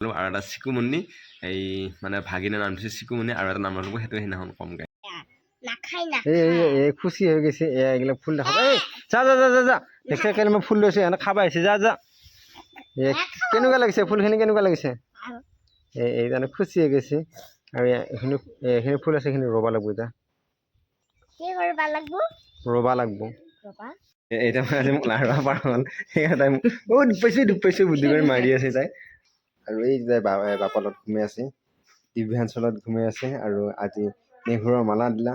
আৰু এটা চিকুমনি এই মানে ভাগিনৰ নাম দিছে চিকুমনি আৰু এটা নাম ৰাখিব সেইটো সেইদিনাখন কমকৈ এই খুচি হৈ গৈছে এইগিলা ফুল দেখা যা যা যা যা যা দেখে কেলে মই ফুল লৈছো এনে খাব আহিছে যা যা কেনেকুৱা লাগিছে ফুলখিনি কেনেকুৱা লাগিছে এই তাৰমানে খুচি হৈ গৈছে আৰু এইখিনি ফুল আছে এইখিনি ৰ'ব লাগব এতিয়া ৰ'বা লাগব এতিয়া মানে মোক লাৰবা পাৰা হ'ল সেইকাৰণে তাই মোক দুখ পাইছো বুদ্ধি কৰি মাৰি আছে তাই আৰু এই যে বাপালত ঘুমাই আছে দিব্যাঞ্চলত ঘুমাই আছে আৰু আজি নেহৰুৰ মালা দিলা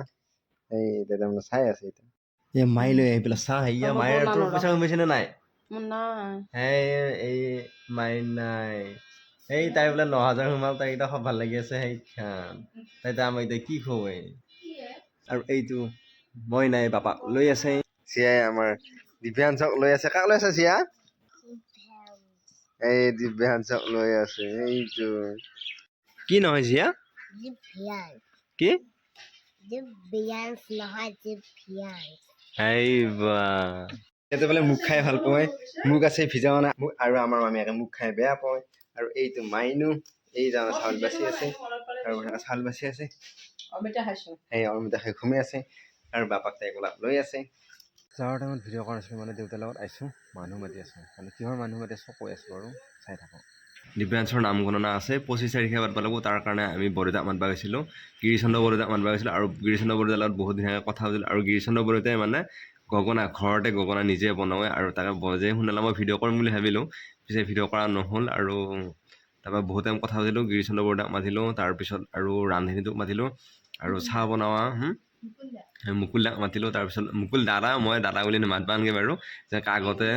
এই তাৰমানে চাই আছে এতিয়া এই মাই লৈ আহি পেলাই চাহ ইয়া মায়ে তোৰ পইচা কমিছে নে নাই এই মাই নাই এই তাই বোলে ৯,০০০ সোমাল তাই এতিয়া খুব ভাল লাগি আছে সেই খান তাই আমাক এতিয়া কি খুৱাই আৰু এইটো মই নাই বাপাক লৈ আছে চিয়াই আমাৰ দিব্যাঞ্চক লৈ আছে কাক লৈ আছে চিয়া এই দিব্যাঞ্চক লৈ আছে এইটো কি নহয় চিয়া কি এইটো বোলে মুখ খাই ভাল পায় মুখ আছে ভিজা মানে আৰু আমাৰ মামীয়েকে মুখ খাই বেয়া পায় আৰু এইটো মাইনু এই জানো চাউল বাচি আছে আৰু চাউল বাচি আছে সেই অমিতা খাই ঘুমাই আছে আৰু বাপাক তাই গোলাপ লৈ আছে যাৱাৰ টাইমত ভিডিঅ' কৰা আছিলোঁ মানে দেউতাৰ লগত আহিছোঁ মানুহ মাতি আছোঁ মানে কিহৰ মানুহ মাতি আছোঁ কৈ আছোঁ বাৰু চাই থাকক দিব্যাঞ্চৰ নাম গণনা আছে 25 তাৰিখে পাতিব লাগিব তাৰ কাৰণে আমি বৰদেউতাক মাতিব গৈছিলোঁ গিৰিচন্দ্ৰ বৰদেউতাক মাতিব গৈছিলোঁ আৰু গিৰিচন্দ্ৰ বৰদেউতাৰ লগত বহুত ধুনীয়াকৈ কথা হৈছিল আৰু গিৰিচন্দ্ৰ বৰদেউতাই মানে গগনা ঘৰতে গগনা নিজে বনায় আৰু তাকে বজাই শুনালে মই ভিডিঅ' কৰিম বুলি ভাবিলোঁ পিছে ভিডিঅ' কৰা নহ'ল আৰু তাৰপৰা বহুত টাইম কথা পাতিলোঁ গিৰিচন্দ্ৰ বৰদেউতাক মাতিলোঁ তাৰপিছত আৰু ৰান্ধনীটোক মাতিলোঁ আৰু চাহ বনোৱা মুকুল দাক মাতিলোঁ তাৰপিছত মুকুল দাদা মই দাদা বুলি মাতিব আনগে বাৰু যে আগতে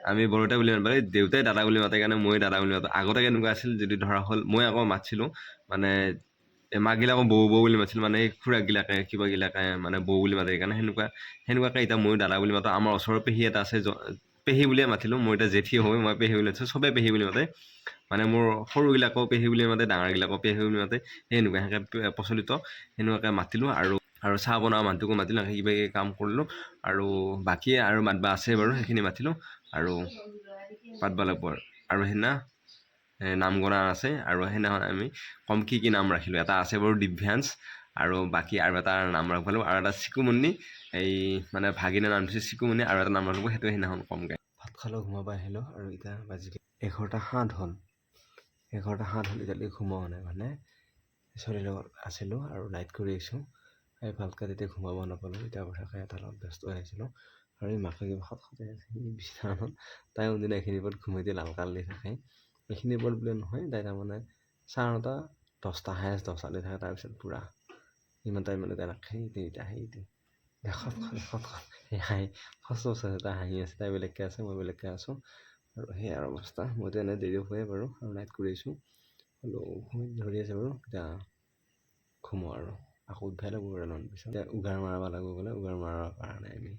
আমি বৰদেউতা বুলি মাতিব দেউতাই দাদা বুলি মাতে কাৰণে মই দাদা বুলি মাতো আগতে কেনেকুৱা আছিল যদি ধৰা হ'ল মই আকৌ মাতিছিলোঁ মানে মাকগিলাকো বৌ বৌ বুলি মাতিছিল মানে খুৰাকগিলাকে কিবাগিলাকে মানে বৌ বুলি মাতে সেইকাৰণে সেনেকুৱাকৈ এতিয়া ময়ো দাদা বুলি মাতো আমাৰ ওচৰৰ পেহী এটা আছে পেহী বুলিয়ে মাতিলোঁ মই এতিয়া জেঠী হয় মই পেহী বুলি মাতিছোঁ চবেই পেহী বুলি মাতে মানে মোৰ সৰুগিলাকো পেহী বুলি মাতে ডাঙৰগিলাকো পেহী বুলি মাতে সেনেকুৱা সেনেকৈ প্ৰচলিত সেনেকুৱাকৈ মাতিলোঁ আৰু চাহ বনোৱা মানুহটোকো মাতিলোঁ কিবা কিবি কাম কৰিলোঁ আৰু বাকী আৰু মাতিব আছে বাৰু সেইখিনি মাতিলোঁ আৰু পাতিব লাগিব আৰু সেইদিনা নাম গনা আছে আৰু সেইদিনাখন আমি কম কি নাম ৰাখিলোঁ এটা আছে বাৰু দিব্যাঞ্চ আৰু বাকী আৰু এটা নাম ৰাখিব লাগিব আৰু এটা চিকুমনি এই মানে ভাগিনৰ নাম দিছে চিকুমনি আৰু এটা নাম ৰাখিব সেইটো সেইদিনাখন কমকৈ ভাত খালোঁ ঘুমাব আহিলোঁ আৰু এতিয়া বাজিলে 11:07 হ'ল 11:07 হ'ল এতিয়ালৈকে ঘুমোৱা নাই মানে ছোৱালীৰ লগত আছিলোঁ আৰু নাইট কৰি আহিছোঁ এই ভালকৈ তেতিয়া ঘুমাব নাপালোঁ এতিয়া কথাকৈ এটা লগত ব্যস্ত হৈ আহিছিলোঁ আৰু এই মাকে কিবা খটখটাই আছে বিছনাখনত তাই কোনদিনা এইখিনিৰ ওপৰত ঘুমাই দিয়ে লাল কাল দি থাকে এইখিনিৰ ওপৰত বোলে নহয় তাই তাৰমানে 9:30 10টা হায়েষ্ট 10টা দি থাকে তাৰপিছত পূৰা ইমান টাইম মানে তাই নাখায় তিনিটা সেইটো হাঁহি খচ এটা হাঁহি আছে তাই বেলেগকৈ আছে মই বেলেগকৈ আছোঁ আৰু সেই আৰু অৱস্থা মইতো এনেই দেৰি হয়ে বাৰু আৰু নাইট কৰি আছোঁ হ'লেও ধৰি আছে বাৰু এতিয়া ঘুমোঁ আৰু আকৌ উঠাই ল'ব অলপমান পিছত এতিয়া উগাৰ মাৰিব লাগিব বোলে উগাৰ মাৰিব পৰা নাই আমি